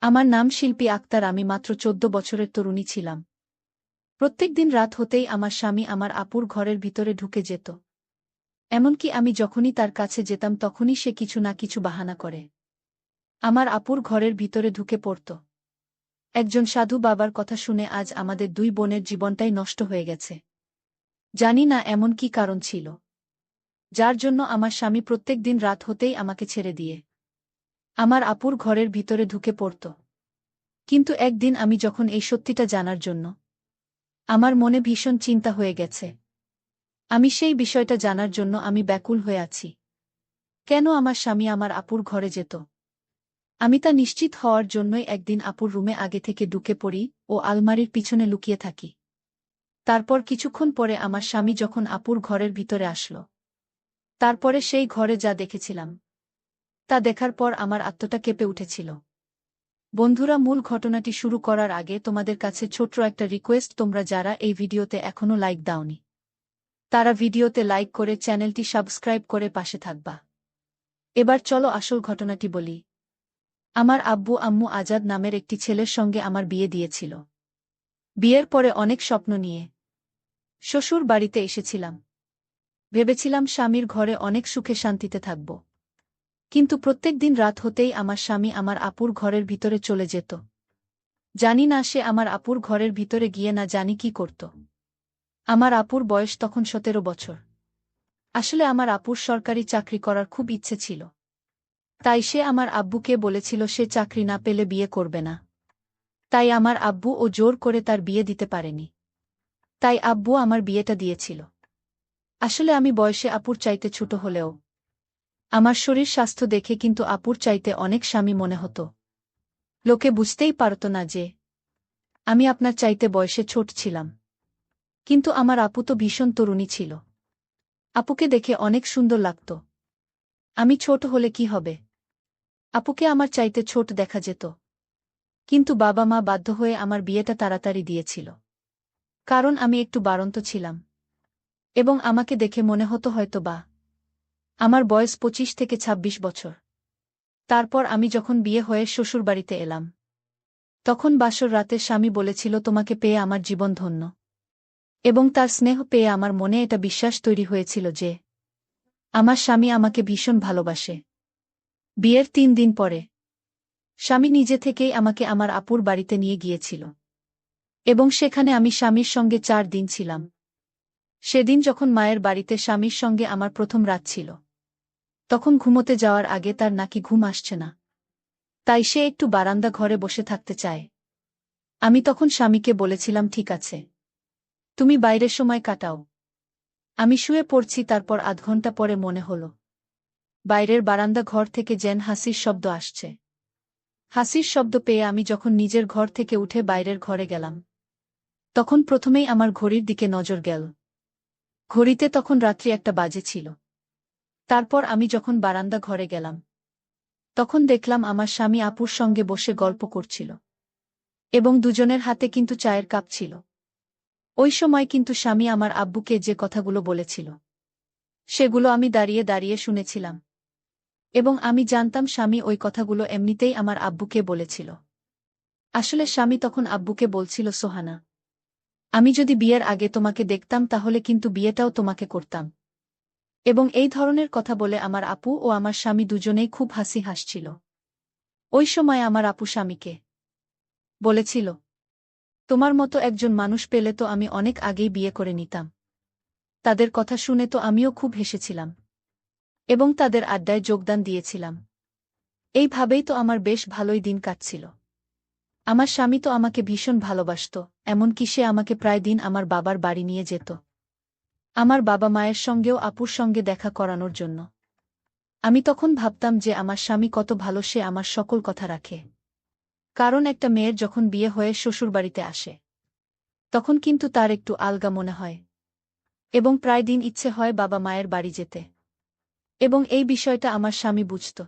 আমার নাম শিল্পী আক্তার। আমি মাত্র ১৪ বছরের তরুণী ছিলাম। প্রত্যেকদিন রাত হতেই আমার স্বামী আমার আপুর ঘরের ভিতরে ঢুকে যেত। এমনকি আমি যখনই তার কাছে যেতাম তখনই সে কিছু না কিছু বাহানা করে আমার আপুর ঘরের ভিতরে ঢুকে পড়ত। একজন সাধু বাবার কথা শুনে আজ আমাদের দুই বোনের জীবনটাই নষ্ট হয়ে গেছে। জানি না এমন কি কারণ ছিল, যার জন্য আমার স্বামী প্রত্যেকদিন রাত হতেই আমাকে ছেড়ে দিয়ে আমার আপুর ঘরের ভিতরে ঢুকে পড়ত। কিন্তু একদিন আমি যখন এই সত্যিটা জানার জন্য আমার মনে ভীষণ চিন্তা হয়ে গেছে। আমি সেই বিষয়টা জানার জন্য আমি ব্যাকুল হয়ে আছি। কেন আমার স্বামী আমার আপুর ঘরে যেত? আমি তা নিশ্চিত হওয়ার জন্যই একদিন আপুর রুমে আগে থেকে ঢুকে পড়ি ও আলমারির পিছনে লুকিয়ে থাকি। তারপর কিছুক্ষণ পরে আমার স্বামী যখন আপুর ঘরের ভিতরে আসলো, তারপরে সেই ঘরে যা দেখেছিলাম তা দেখার পর আমার আত্মাটা কেঁপে উঠেছিল। বন্ধুরা, মূল ঘটনাটি শুরু করার আগে তোমাদের কাছে ছোট্ট একটা রিকোয়েস্ট, তোমরা যারা এই ভিডিওতে এখনো লাইক দাওনি তারা ভিডিওতে লাইক করে চ্যানেলটি সাবস্ক্রাইব করে পাশে থাকবা। এবার চলো আসল ঘটনাটি বলি। আমার আব্বু আম্মু আজাদ নামের একটি ছেলের সঙ্গে আমার বিয়ে দিয়েছিল। বিয়ের পরে অনেক স্বপ্ন নিয়ে শ্বশুর বাড়িতে এসেছিলাম। ভেবেছিলাম স্বামীর ঘরে অনেক সুখে শান্তিতে থাকব। কিন্তু প্রত্যেক দিন রাত হতেই আমার স্বামী আমার আপুর ঘরের ভিতরে চলে যেত। জানি না সে আমার আপুর ঘরের ভিতরে গিয়ে না জানি কি করত। আমার আপুর বয়স তখন ১৭ বছর। আসলে আমার আপুর সরকারি চাকরি করার খুব ইচ্ছে ছিল। তাই সে আমার আব্বুকে বলেছিল সে চাকরি না পেলে বিয়ে করবে না। তাই আমার আব্বু ও জোর করে তার বিয়ে দিতে পারেনি। তাই আব্বু আমার বিয়েটা দিয়েছিল। আসলে আমি বয়সে আপুর চাইতে ছোট হলেও আমার শরীর স্বাস্থ্য দেখে কিন্তু আপুর চাইতে অনেক স্বামী মনে হতো। লোকে বুঝতেই পারত না যে আমি আপনার চাইতে বয়সে ছোট ছিলাম। কিন্তু আমার আপু তো ভীষণ তরুণী ছিল। আপুকে দেখে অনেক সুন্দর লাগত। আমি ছোট হলে কি হবে? আপুকে আমার চাইতে ছোট দেখা যেত। কিন্তু বাবা মা বাধ্য হয়ে আমার বিয়েটা তাড়াতাড়ি দিয়েছিল। কারণ আমি একটু বাড়ন্ত ছিলাম এবং আমাকে দেখে মনে হতো হয়তো বা আমার বয়স ২৫ থেকে ২৬ বছর। তারপর আমি যখন বিয়ে হয়ে শ্বশুরবাড়িতে এলাম, তখন বাসর রাতে স্বামী বলেছিল তোমাকে পেয়ে আমার জীবন ধন্য। এবং তার স্নেহ পেয়ে আমার মনে এটা বিশ্বাস তৈরি হয়েছিল যে আমার স্বামী আমাকে ভীষণ ভালোবাসে। বিয়ের ৩ দিন পরে স্বামী নিজে থেকেই আমাকে আমার আপুর বাড়িতে নিয়ে গিয়েছিল এবং সেখানে আমি স্বামীর সঙ্গে ৪ দিন ছিলাম। সেদিন যখন মায়ের বাড়িতে স্বামীর সঙ্গে আমার প্রথম রাত ছিল, তখন ঘুমোতে যাওয়ার আগে তার নাকি ঘুম আসছে না। তাই সে একটু বারান্দা ঘরে বসে থাকতে চায়। আমি তখন স্বামীকে বলেছিলাম ঠিক আছে, তুমি বাইরের সময় কাটাও, আমি শুয়ে পড়ছি। তারপর আধ ঘন্টা পরে মনে হল বাইরের বারান্দা ঘর থেকে যেন হাসির শব্দ আসছে। হাসির শব্দ পেয়ে আমি যখন নিজের ঘর থেকে উঠে বাইরের ঘরে গেলাম, তখন প্রথমেই আমার ঘড়ির দিকে নজর গেল। ঘড়িতে তখন রাত্রি ১টা বাজে ছিল। তারপর আমি যখন বারান্দা ঘরে গেলাম, তখন দেখলাম আমার স্বামী আপুর সঙ্গে বসে গল্প করছিল এবং দুজনের হাতে কিন্তু চায়ের কাপ ছিল। ওই সময় কিন্তু স্বামী আমার আব্বুকে যে কথাগুলো বলেছিল সেগুলো আমি দাঁড়িয়ে দাঁড়িয়ে শুনেছিলাম এবং আমি জানতাম স্বামী ওই কথাগুলো এমনিতেই আমার আব্বুকে বলেছিল। আসলে স্বামী তখন আব্বুকে বলছিল সোহানা, আমি যদি বিয়ের আগে তোমাকে দেখতাম তাহলে কিন্তু বিয়েটাও তোমাকে করতাম। এবং এই ধরনের কথা বলে আমার আপু ও আমার স্বামী দুজনেই খুব হাসি হাসছিল। ওই সময় আমার আপু স্বামীকে বলেছিল, তোমার মতো একজন মানুষ পেলে তো আমি অনেক আগেই বিয়ে করে নিতাম। তাদের কথা শুনে তো আমিও খুব হেসেছিলাম এবং তাদের আড্ডায় যোগদান দিয়েছিলাম। এইভাবেই তো আমার বেশ ভালোই দিন কাটছিল। আমার স্বামী তো আমাকে ভীষণ ভালোবাসত, এমনকি সে আমাকে প্রায় দিন আমার বাবার বাড়ি নিয়ে যেত আমার বাবা মায়ের সঙ্গেও আপুর সঙ্গে দেখা করানোর জন্য। আমি তখন ভাবতাম যে আমার স্বামী কত ভালো, সে আমার সকল কথা রাখে। কারণ একটা মেয়ের যখন বিয়ে হয়ে শ্বশুরবাড়িতে আসে, তখন কিন্তু তার একটু আলগা মনে হয় এবং প্রায় দিন ইচ্ছে হয় বাবা মায়ের বাড়ি যেতে। এবং এই বিষয়টা আমার স্বামী বুঝত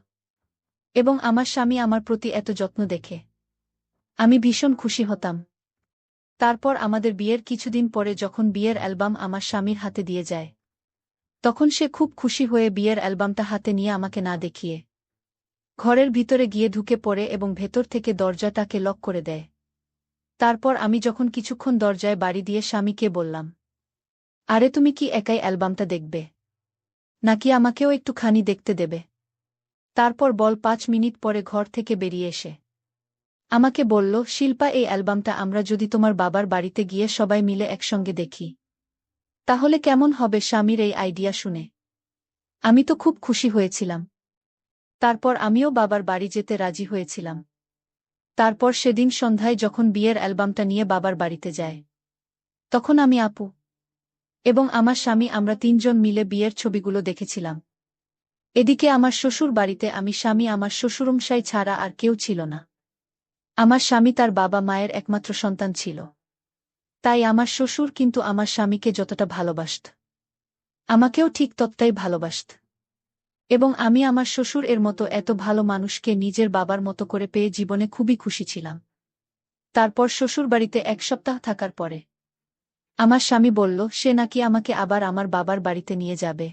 এবং আমার স্বামী আমার প্রতি এত যত্ন দেখে আমি ভীষণ খুশি হতাম। তারপর আমাদের বিয়ের কিছুদিন পরে যখন বিয়ের অ্যালবাম আমার স্বামীর হাতে দিয়ে যায়, তখন সে খুব খুশি হয়ে বিয়ের অ্যালবামটা হাতে নিয়ে আমাকে না দেখিয়ে ঘরের ভিতরে গিয়ে ঢুকে পড়ে এবং ভেতর থেকে দরজাটাকে লক করে দেয়। তারপর আমি যখন কিছুক্ষণ দরজায় বাড়ি দিয়ে স্বামীকে বললাম, আরে তুমি কি একাই অ্যালবামটা দেখবে, নাকি আমাকেও একটুখানি দেখতে দেবে? তারপর বল ৫ মিনিট পরে ঘর থেকে বেরিয়ে এসে আমাকে বলল, শিল্পা, এই অ্যালবামটা আমরা যদি তোমার বাবার বাড়িতে গিয়ে সবাই মিলে একসঙ্গে দেখি তাহলে কেমন হবে? স্বামীর এই আইডিয়া শুনে আমি তো খুব খুশি হয়েছিলাম। তারপর আমিও বাবার বাড়ি যেতে রাজি হয়েছিলাম। তারপর সেদিন সন্ধ্যায় যখন বিয়ের অ্যালবামটা নিয়ে বাবার বাড়িতে যায়, তখন আমি, আপু এবং আমার স্বামী আমরা ৩ জন মিলে বিয়ের ছবিগুলো দেখেছিলাম। এদিকে আমার শ্বশুর বাড়িতে আমি, স্বামী, আমার শ্বশুরমশাই ছাড়া আর কেউ ছিল না। আমার স্বামী তার বাবা মায়ের একমাত্র সন্তান ছিল। তাই আমার শ্বশুর কিন্তু আমার স্বামীকে যতটা ভালোবাসত, আমাকেও ঠিক ততটাই ভালোবাসত। এবং আমি আমার শ্বশুর এর মতো এত ভালো মানুষকে নিজের বাবার মতো করে পেয়ে জীবনে খুবই খুশি ছিলাম। তারপর শ্বশুরবাড়িতে ১ সপ্তাহ থাকার পরে আমার স্বামী বলল সে নাকি আমাকে আবার আমার বাবার বাড়িতে নিয়ে যাবে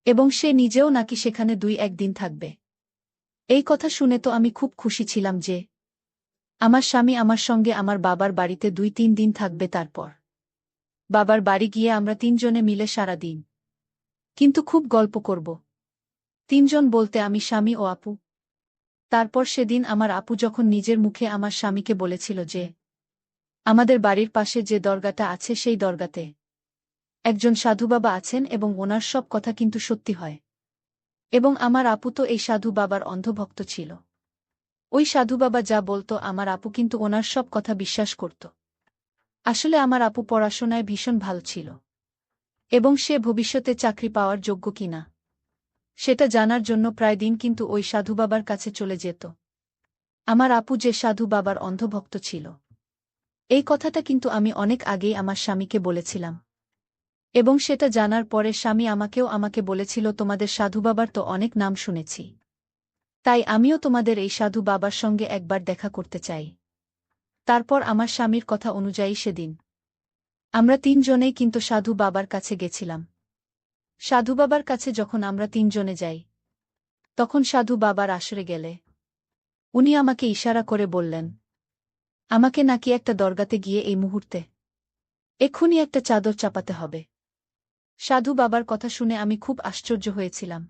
এবং সে নিজেও নাকি সেখানে ২-১ দিন থাকবে। এই কথা শুনে তো আমি খুব খুশি ছিলাম যে আমার স্বামী আমার সঙ্গে আমার বাবার বাড়িতে ২-৩ দিন থাকবে। তারপর বাবার বাড়ি গিয়ে আমরা ৩ জনে মিলে সারা দিন কিন্তু খুব গল্প করব। ৩ জন বলতে আমি, স্বামী ও আপু। তারপর সেদিন আমার আপু যখন নিজের মুখে আমার স্বামীকে বলেছিল যে আমাদের বাড়ির পাশে যে দরগাটা আছে সেই দরগাতে একজন সাধু বাবা আছেন এবং ওনার সব কথা কিন্তু সত্যি হয়। এবং আমার আপু তো এই সাধু বাবার অন্ধভক্ত ছিল। ওই সাধু বাবা যা বলতো আমার আপু কিন্তু ওনার সব কথা বিশ্বাস করত। আসলে আমার আপু পড়াশোনায় ভীষণ ভালো ছিল এবং সে ভবিষ্যতে চাকরি পাওয়ার যোগ্য কিনা সেটা জানার জন্য প্রায় দিন কিন্তু ওই সাধু বাবার কাছে চলে যেত। আমার আপু যে সাধু বাবার অন্ধভক্ত ছিল এই কথাটা কিন্তু আমি অনেক আগেই আমার স্বামীকে বলেছিলাম এবং সেটা জানার পরে স্বামী আমাকে বলেছিল, তোমাদের সাধু বাবার তো অনেক নাম শুনেছি, তাই আমিও তোমাদের এই সাধু বাবার সঙ্গে একবার দেখা করতে চাই। তারপর আমার স্বামীর কথা অনুযায়ী সেদিন আমরা ৩ জনেই কিন্তু সাধু বাবার কাছে গেছিলাম। সাধু বাবার কাছে যখন আমরা ৩ জনে যাই তখন সাধু বাবার আসরে গেলে উনি আমাকে ইশারা করে বললেন আমাকে নাকি একটা দরগাতে গিয়ে এই মুহূর্তে এক্ষুনি একটা চাদর চাপাতে হবে। সাধু বাবার কথা শুনে আমি খুব আশ্চর্য হয়েছিলাম,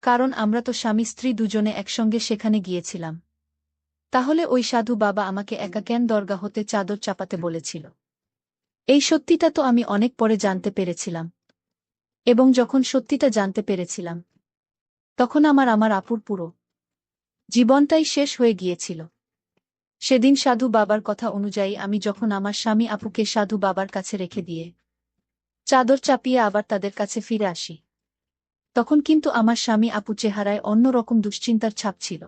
কারণ আমরা তো স্বামী স্ত্রী দুজনে একসঙ্গে সেখানে গিয়েছিলাম। তাহলে ওই সাধু বাবা আমাকে একা কেন দরগা হতে চাদর চাপাতে বলেছিল? এই সত্যিটা তো আমি অনেক পরে জানতে পেরেছিলাম এবং যখন সত্যিটা জানতে পেরেছিলাম তখন আমার আপুর পুরো জীবনটাই শেষ হয়ে গিয়েছিল। সেদিন সাধু বাবার কথা অনুযায়ী আমি যখন আমার স্বামী আপুকে সাধু বাবার কাছে রেখে দিয়ে চাদর চাপিয়ে আবার তাদের কাছে ফিরে আসি তখন কিন্তু আমার স্বামী আপু চেহারায় অন্যরকম দুশ্চিন্তার ছাপ ছিল।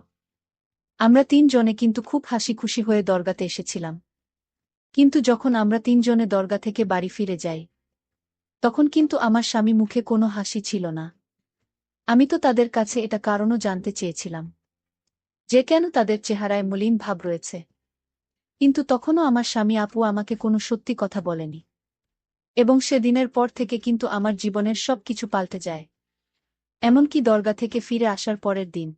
আমরা ৩ জনে কিন্তু খুব হাসি খুশি হয়ে দরগাতে এসেছিলাম, কিন্তু যখন আমরা ৩ জনে দরগা থেকে বাড়ি ফিরে যাই তখন কিন্তু আমার স্বামী মুখে কোনো হাসি ছিল না। আমি তো তাদের কাছে এটা কারণও জানতে চেয়েছিলাম যে কেন তাদের চেহারায় মলিন ভাব রয়েছে, কিন্তু তখনও আমার স্বামী আপু আমাকে কোনো সত্যি কথা বলেনি। এবং সেদিনের পর থেকে কিন্তু আমার জীবনের সব কিছু পাল্টে যায়। এমনকি দরগা থেকে ফিরে আসার পরের দিন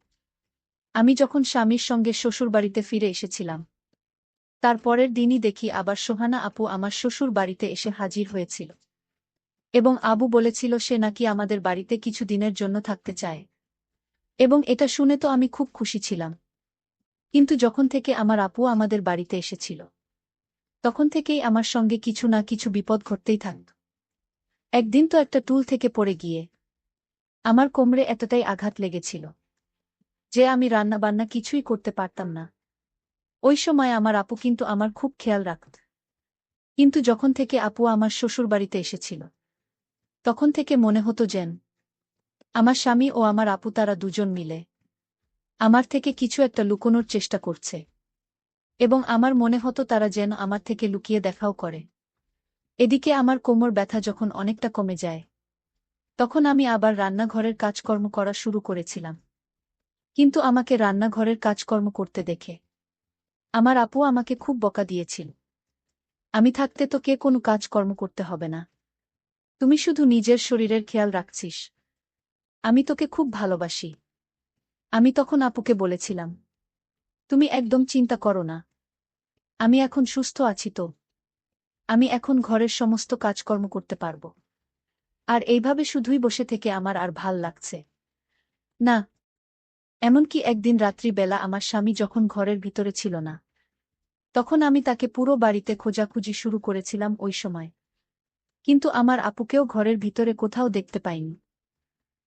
আমি যখন স্বামীর সঙ্গে শ্বশুরবাড়িতে ফিরে এসেছিলাম তার পরের দিনই দেখি আবার সোহানা আপু আমার শ্বশুর বাড়িতে এসে হাজির হয়েছিল এবং আবু বলেছিল সে নাকি আমাদের বাড়িতে কিছু দিনের জন্য থাকতে চায়। এবং এটা শুনে তো আমি খুব খুশি ছিলাম, কিন্তু যখন থেকে আমার আপু আমাদের বাড়িতে এসেছিল তখন থেকেই আমার সঙ্গে কিছু না কিছু বিপদ ঘটতেই থাকত। একদিন তো একটা টুল থেকে পড়ে গিয়ে আমার কোমরে এতটাই আঘাত লেগেছিল যে আমি রান্নাবান্না কিছুই করতে পারতাম না। ওই সময় আমার আপু কিন্তু আমার খুব খেয়াল রাখত, কিন্তু যখন থেকে আপু আমার শ্বশুরবাড়িতে এসেছিল তখন থেকে মনে হতো যেন আমার স্বামী ও আমার আপু তারা দুজন মিলে আমার থেকে কিছু একটা লুকোনোর চেষ্টা করছে এবং আমার মনে হতো তারা যেন আমার থেকে লুকিয়ে দেখাও করে। এদিকে আমার কোমর ব্যথা যখন অনেকটা কমে যায় তখন আমি আবার রান্নাঘরের কাজকর্ম করা শুরু করেছিলাম, কিন্তু আমাকে রান্নাঘরের কাজকর্ম করতে দেখে আমার আপু আমাকে খুব বকা দিয়েছিল, আমি থাকতে তো কে কোনো কাজকর্ম করতে হবে না, তুমি শুধু নিজের শরীরের খেয়াল রাখছিস, আমি তোকে খুব ভালোবাসি। আমি তখন আপুকে বলেছিলাম, তুমি একদম চিন্তা করো না। আমি এখন সুস্থ আছি তো। আমি এখন ঘরের সমস্ত কাজকর্ম করতে পারব। আর এইভাবে শুধুই বসে থেকে আমার আর ভাল লাগছে না। এমনকি একদিন রাত্রিবেলা আমার স্বামী যখন ঘরের ভিতরে ছিল না, তখন আমি তাকে পুরো বাড়িতে খোঁজাখুঁজি শুরু করেছিলাম ওই সময়। কিন্তু আমার আপুকেও ঘরের ভিতরে কোথাও দেখতে পাইনি।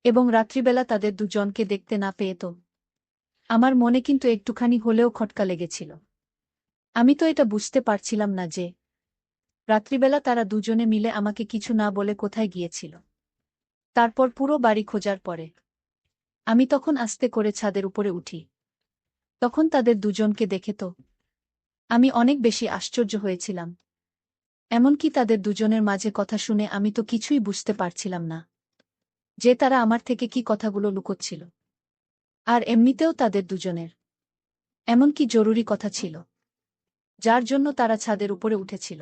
এবং রাত্রিবেলা তাদের দুজনকে দেখতে না পেয়ে তো আমার মনে কিন্তু একটুখানি হলেও খটকা লেগেছিল। আমি তো এটা বুঝতে পারছিলাম না যে রাত্রিবেলা তারা দুজনে মিলে আমাকে কিছু না বলে কোথায় গিয়েছিল। তারপর পুরো বাড়ি খোঁজার পরে আমি তখন আস্তে করে ছাদের উপরে উঠি। তখন তাদের দুজনকে দেখে তো আমি অনেক বেশি আশ্চর্য হয়েছিলাম। এমনকি তাদের দুজনের মাঝে কথা শুনে আমি তো কিছুই বুঝতে পারছিলাম না যে তারা আমার থেকে কি কথাগুলো লুকোচ্ছিল। আর এমনিতেও তাদের দুজনের এমন কি জরুরি কথা ছিল যার জন্য তারা ছাদের উপরে উঠেছিল।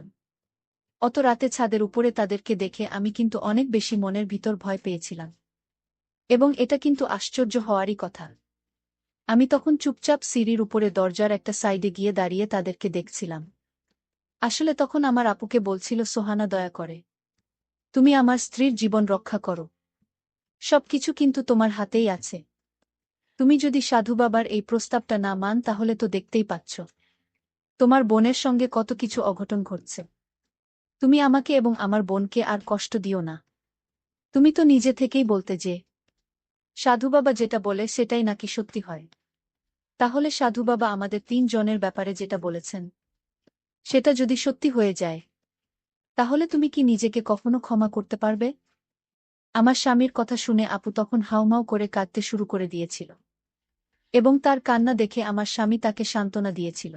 অত রাতে ছাদের উপরে তাদেরকে দেখে আমি কিন্তু অনেক বেশি মনের ভিতর ভয় পেয়েছিলাম। এবং এটা কিন্তু আশ্চর্য হওয়ারই কথা। আমি তখন চুপচাপ সিঁড়ির উপরে দরজার একটা সাইডে গিয়ে দাঁড়িয়ে তাদেরকে দেখছিলাম। আসলে তখন আমার আপুকে বলছিল, সোহানা দয়া করে তুমি আমার স্ত্রীর জীবন রক্ষা করো। সবকিছু কিন্তু তোমার হাতেই আছে। তুমি যদি সাধু বাবার এই প্রস্তাবটা না মান তাহলে তো দেখতেই পাচ্ছ তোমার বোনের সঙ্গে কত কিছু অঘটন ঘটছে। তুমি আমাকে এবং আমার বোনকে আর কষ্ট দিও না। তুমি তো নিজে থেকেই বলতে যে সাধু বাবা যেটা বলে সেটাই নাকি সত্যি হয়। তাহলে সাধু বাবা আমাদের ৩ জনের ব্যাপারে যেটা বলেছেন সেটা যদি সত্যি হয়ে যায়, তাহলে তুমি কি নিজেকে কখনো ক্ষমা করতে পারবে? আমার স্বামীর কথা শুনে আপু তখন হাউমাউ করে কাঁদতে শুরু করে দিয়েছিল। এবং তার কান্না দেখে আমার স্বামী তাকে সান্ত্বনা দিয়েছিল।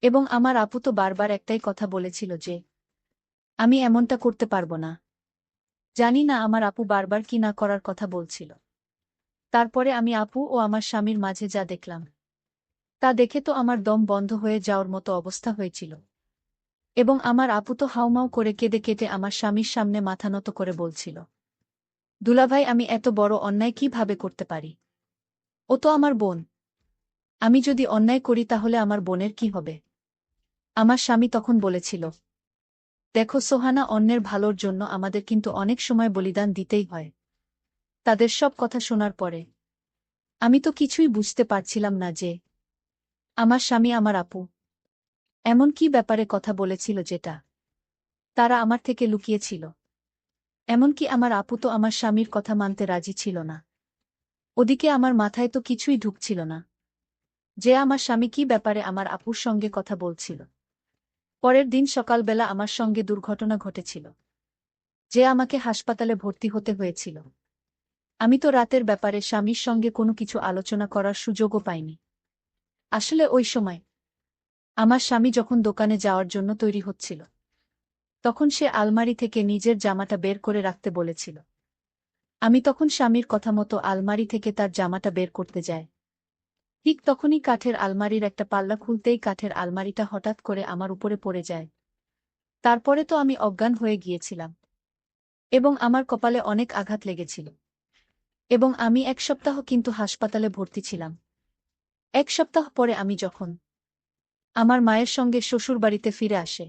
এবং আমার আপু তো বারবার একটাই কথা বলেছিল যে আমি এমনটা করতে পারবো না। জানি না আমার আপু বারবার কি না করার কথা বলছিল। তারপরে আমি আপু ও আমার স্বামীর মাঝে যা দেখলাম তা দেখে তো আমার দম বন্ধ হয়ে যাওয়ার মতো অবস্থা হয়েছিল। এবং আমার আপু তো হাউমাউ করে কেঁদে কেটে আমার স্বামীর সামনে মাথা নত করে বলছিল, দুলাভাই আমি এত বড় অন্যায় কিভাবে করতে পারি? ও তো আমার বোন। আমি যদি অন্যায় করি তাহলে আমার বোনের কি হবে? আমার স্বামী তখন বলেছিল, দেখো সোহানা, অন্যের ভালোর জন্য আমাদের কিন্তু অনেক সময় বলিদান দিতেই হয়। তাদের সব কথা শোনার পরে আমি তো কিছুই বুঝতে পারছিলাম না যে আমার স্বামী আমার আপু এমন কি ব্যাপারে কথা বলেছিল যেটা তারা আমার থেকে লুকিয়েছিল। এমনকি আমার আপু তো আমার স্বামীর কথা মানতে রাজি ছিল না। ওদিকে আমার মাথায় তো কিছুই ঢুকছিল না যে আমার স্বামী কি ব্যাপারে আমার আপুর সঙ্গে কথা বলছিল। পরের দিন সকালবেলা আমার সঙ্গে দুর্ঘটনা ঘটেছিল যে আমাকে হাসপাতালে ভর্তি হতে হয়েছিল। আমি তো রাতের ব্যাপারে স্বামীর সঙ্গে কোনো কিছু আলোচনা করার সুযোগও পাইনি। আসলে ওই সময় আমার স্বামী যখন দোকানে যাওয়ার জন্য তৈরি হচ্ছিল, তখন সে আলমারি থেকে নিজের জামাটা বের করে রাখতে বলেছিল। আমি তখন স্বামীর কথা মতো আলমারি থেকে তার জামাটা বের করতে যাই। ঠিক তখনই কাঠের আলমারির একটা পাল্লা খুলতেই কাঠের আলমারিটা হঠাৎ করে আমার উপরে পড়ে যায়। তারপরে তো আমি অজ্ঞান হয়ে গিয়েছিলাম। এবং আমার কপালে অনেক আঘাত লেগেছিল। এবং আমি ১ সপ্তাহ কিন্তু হাসপাতালে ভর্তি ছিলাম। ১ সপ্তাহ পরে আমি যখন আমার মায়ের সঙ্গে শ্বশুরবাড়িতে ফিরে আসে,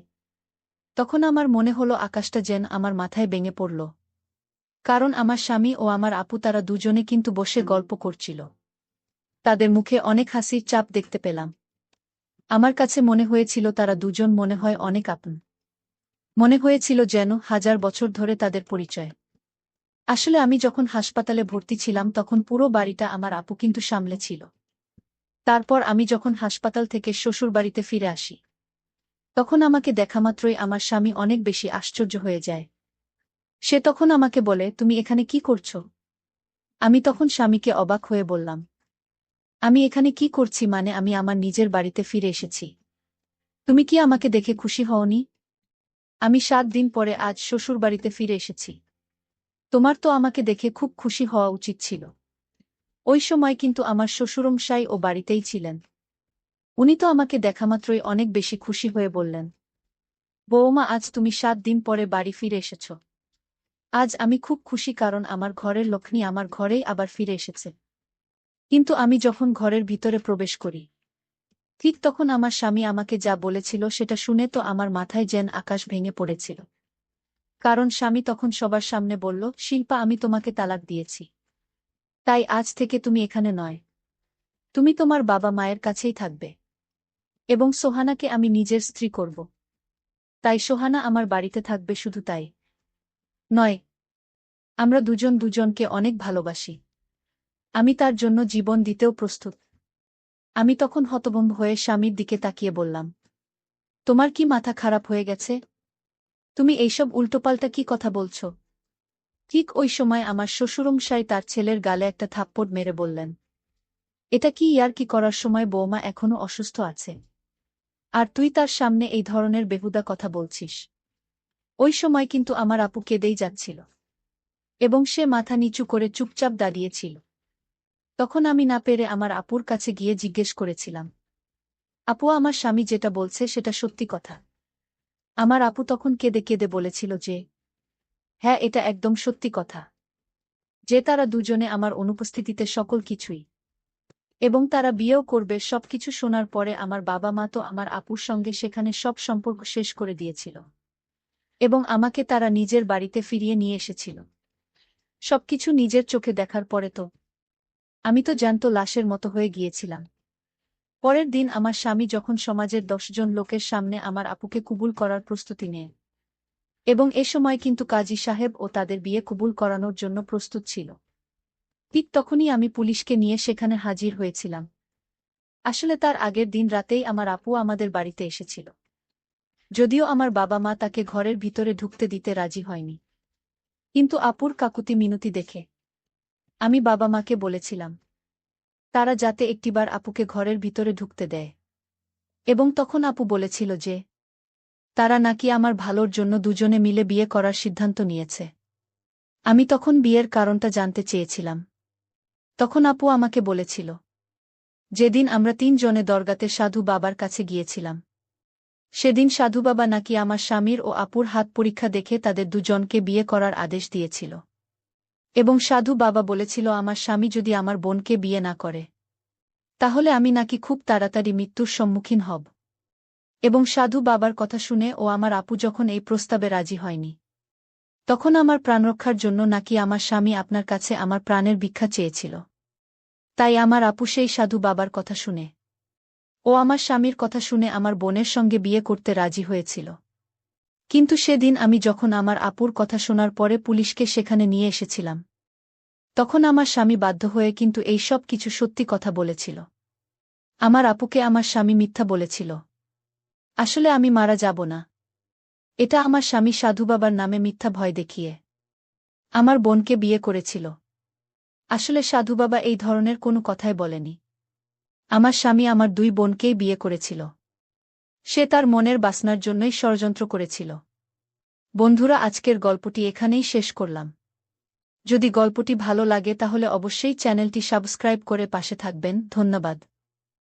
তখন আমার মনে হলো আকাশটা যেন আমার মাথায় ভেঙে পড়ল। কারণ আমার স্বামী ও আমার আপু তারা দুজনে কিন্তু বসে গল্প করছিল। তাদের মুখে অনেক হাসির চাপ দেখতে পেলাম। আমার কাছে মনে হয়েছিল তারা দুজন মনে হয় অনেক আপন। মনে হয়েছিল যেন ১০০০ বছর ধরে তাদের পরিচয়। আসলে আমি যখন হাসপাতালে ভর্তি ছিলাম তখন পুরো বাড়িটা আমার আপু কিন্তু সামলেছিল। তারপর আমি যখন হাসপাতাল থেকে শ্বশুরবাড়িতে ফিরে আসি, তখন আমাকে দেখামাত্রই আমার স্বামী অনেক বেশি আশ্চর্য হয়ে যায়। সে তখন আমাকে বলে, তুমি এখানে কি করছো? আমি তখন স্বামীকে অবাক হয়ে বললাম, আমি এখানে কি করছি মানে আমি আমার নিজের বাড়িতে ফিরে এসেছি। তুমি কি আমাকে দেখে খুশি হওনি? আমি ৭ দিন পরে আজ শ্বশুরবাড়িতে ফিরে এসেছি। তোমার তো আমাকে দেখে খুব খুশি হওয়া উচিত ছিল। ওই সময় কিন্তু আমার শ্বশুরমশাই ও বাড়িতেই ছিলেন। উনি তো আমাকে দেখামাত্রই অনেক বেশি খুশি হয়ে বললেন, বৌমা আজ তুমি ৭ দিন পরে বাড়ি ফিরে এসেছ। আজ আমি খুব খুশি কারণ আমার ঘরের লক্ষ্মী আমার ঘরেই আবার ফিরে এসেছে। কিন্তু আমি যখন ঘরের ভিতরে প্রবেশ করি, ঠিক তখন আমার স্বামী আমাকে যা বলেছিল সেটা শুনে তো আমার মাথায় যেন আকাশ ভেঙে পড়েছিল। কারণ স্বামী তখন সবার সামনে বলল, শিল্পা, আমি তোমাকে তালাক দিয়েছি। তাই আজ থেকে তুমি এখানে নয়, তুমি তোমার বাবা মায়ের কাছেই থাকবে। এবং সোহানাকে আমি নিজের স্ত্রী করব। তাই সোহানা আমার বাড়িতে থাকবে, শুধু তাই নয়, আমরা দুজন দুজনকে অনেক ভালোবাসি। আমি তার জন্য জীবন দিতেও প্রস্তুত। আমি তখন হতভম্ব হয়ে স্বামীর দিকে তাকিয়ে বললাম, তোমার কি মাথা খারাপ হয়ে গেছে? তুমি এইসব উল্টোপাল্টা কি কথা বলছ? ঠিক ওই সময় আমার শ্বশুরমশাই তার ছেলের গালে একটা থাপ্পড় মেরে বললেন, এটা কি ইয়ার্কি করার সময়? বৌমা এখনো অসুস্থ আছে, আর তুই তার সামনে এই ধরনের বেহুদা কথা বলছিস? ওই সময় কিন্তু আমার আপু কেঁদেই যাচ্ছিল, এবং সে মাথা নিচু করে চুপচাপ দাঁড়িয়েছিল। তখন আমি না পেরে আমার আপুর কাছে গিয়ে জিজ্ঞেস করেছিলাম, আপু, আমার স্বামী যেটা বলছে সেটা সত্যি কথা? আমার আপু তখন কেঁদে কেঁদে বলেছিল যে, হ্যাঁ, এটা একদম সত্যি কথা, যে তারা দুজনে আমার অনুপস্থিতিতে সকল কিছুই, এবং তারা বিয়েও করবে। সবকিছু শোনার পরে আমার বাবা মা তো আমার আপুর সঙ্গে সেখানে সব সম্পর্ক শেষ করে দিয়েছিল, এবং আমাকে তারা নিজের বাড়িতে ফিরিয়ে নিয়ে এসেছিল। সবকিছু নিজের চোখে দেখার পরে তো আমি তো জ্যান্ত লাশের মতো হয়ে গিয়েছিলাম। পরের দিন আমার স্বামী যখন সমাজের 10 জন লোকের সামনে আমার আপুকে কবুল করার প্রস্তুতি নেয়, এবং এ সময় কিন্তু কাজী সাহেব ও তাদের বিয়ে কবুল করানোর জন্য প্রস্তুত ছিল, ঠিক তখনই আমি পুলিশকে নিয়ে সেখানে হাজির হয়েছিলাম। আসলে তার আগের দিন রাতেই আমার আপু আমাদের বাড়িতে এসেছিল, যদিও আমার বাবা মা তাকে ঘরের ভিতরে ঢুকতে দিতে রাজি হয়নি। কিন্তু আপুর কাকুতি মিনতি দেখে আমি বাবা মাকে বলেছিলাম তারা যাতে একটিবার আপুকে ঘরের ভিতরে ঢুকতে দেয়, এবং তখন আপু বলেছিল যে তারা নাকি আমার ভালোর জন্য দুজনে মিলে বিয়ে করার সিদ্ধান্ত নিয়েছে। আমি তখন বিয়ের কারণটা জানতে চেয়েছিলাম। তখন আপু আমাকে বলেছিল, যেদিন আমরা 3 জনে দরগাতে সাধু বাবার কাছে গিয়েছিলাম, সেদিন সাধু বাবা নাকি আমার স্বামীর ও আপুর হাত পরীক্ষা দেখে তাদের দুজনকে বিয়ে করার আদেশ দিয়েছিল, এবং সাধু বাবা বলেছিল আমার স্বামী যদি আমার বোনকে বিয়ে না করে, তাহলে আমি নাকি খুব তাড়াতাড়ি মৃত্যুর সম্মুখীন হব। এবং সাধু বাবার কথা শুনে ও আমার আপু যখন এই প্রস্তাবে রাজি হয়নি, তখন আমার প্রাণরক্ষার জন্য নাকি আমার স্বামী আপনার কাছে আমার প্রাণের ভিক্ষা চেয়েছিল। তাই আমার আপু সেই সাধু বাবার কথা শুনে ও আমার স্বামীর কথা শুনে আমার বোনের সঙ্গে বিয়ে করতে রাজি হয়েছিল। কিন্তু সেদিন আমি যখন আমার আপুর কথা শোনার পরে পুলিশকে সেখানে নিয়ে এসেছিলাম, তখন আমার স্বামী বাধ্য হয়ে কিন্তু এই সব কিছু সত্যি কথা বলেছিল। আমার আপুকে আমার স্বামী মিথ্যা বলেছিল। আসলে আমি মারা যাব না, এটা আমার স্বামী সাধু বাবার নামে মিথ্যা ভয় দেখিয়ে আমার বোনকে বিয়ে করেছিল। আসলে সাধু বাবা এই ধরনের কোনো কথাই বলেনি। আমার স্বামী আমার 2 বোনকেই বিয়ে করেছিল। সে তার মনের বাসনার জন্যই ষড়যন্ত্র করেছিল। বন্ধুরা, আজকের গল্পটি এখানেই শেষ করলাম। যদি গল্পটি ভালো লাগে তাহলে অবশ্যই চ্যানেলটি সাবস্ক্রাইব করে পাশে থাকবেন। ধন্যবাদ।